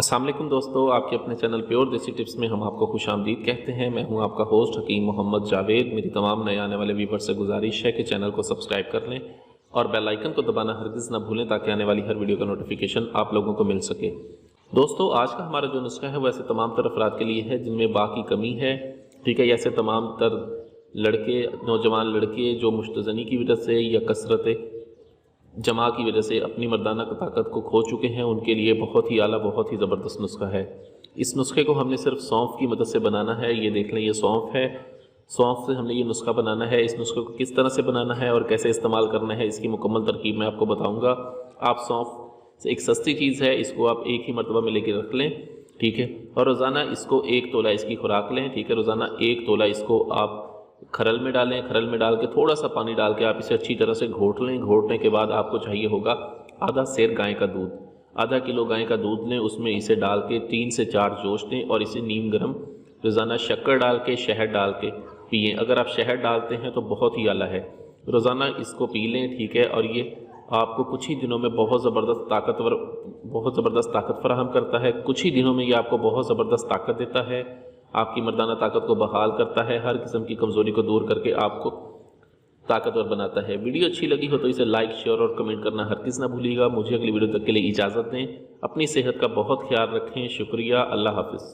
अस्सलाम वालेकुम दोस्तों, आपके अपने चैनल प्योर देसी टिप्स में हम आपको खुश आमदीद कहते हैं। मैं हूं आपका होस्ट हकीम मोहम्मद जावेद। मेरी तमाम नए आने वाले व्यूवर से गुजारिश है कि चैनल को सब्सक्राइब कर लें और बेल आइकन को दबाना हरगिज़ ना भूलें ताकि आने वाली हर वीडियो का नोटिफिकेशन आप लोगों को मिल सके। दोस्तों, आज का हमारा जो नुस्खा है वो ऐसे तमाम तर अफराद के लिए है जिनमें बा की कमी है। ठीक है, ऐसे तमाम तर लड़के, नौजवान लड़के जो मुश्तज़नी की वजह से या कसरत जमा की वजह से अपनी मर्दाना ताकत को खो चुके हैं, उनके लिए बहुत ही आला, बहुत ही ज़बरदस्त नुस्खा है। इस नुस्खे को हमने सिर्फ सौंफ की मदद से बनाना है। ये देख लें, ये सौंफ है। सौंफ से हमने ये नुस्खा बनाना है। इस नुस्खे को किस तरह से बनाना है और कैसे इस्तेमाल करना है, इसकी मुकम्मल तरकीब मैं आपको बताऊँगा। आप सौंफ एक सस्ती चीज़ है, इसको आप एक ही मरतबा में लेके रख लें। ठीक है, और रोज़ाना इसको 1 तोला इसकी खुराक लें। ठीक है, रोज़ाना 1 तोला इसको आप खरल में डालें। खरल में डाल के थोड़ा सा पानी डाल के आप इसे अच्छी तरह से घोट लें। घोटने के बाद आपको चाहिए होगा आधा सेर गाय का दूध। आधा किलो गाय का दूध लें, उसमें इसे डाल के 3 से 4 जोश दें और इसे नीम गर्म रोज़ाना शक्कर डाल के, शहद डाल के पिएँ। अगर आप शहद डालते हैं तो बहुत ही आला है। रोज़ाना इसको पी लें। ठीक है, और ये आपको कुछ ही दिनों में बहुत ज़बरदस्त ताकत फराहम करता है। कुछ ही दिनों में ये आपको बहुत ज़बरदस्त ताकत देता है, आपकी मर्दाना ताकत को बहाल करता है, हर किस्म की कमज़ोरी को दूर करके आपको ताकतवर बनाता है। वीडियो अच्छी लगी हो तो इसे लाइक, शेयर और कमेंट करना हरगिज़ ना भूलिएगा। मुझे अगली वीडियो तक के लिए इजाज़त दें। अपनी सेहत का बहुत ख्याल रखें। शुक्रिया। अल्लाह हाफ़िज़।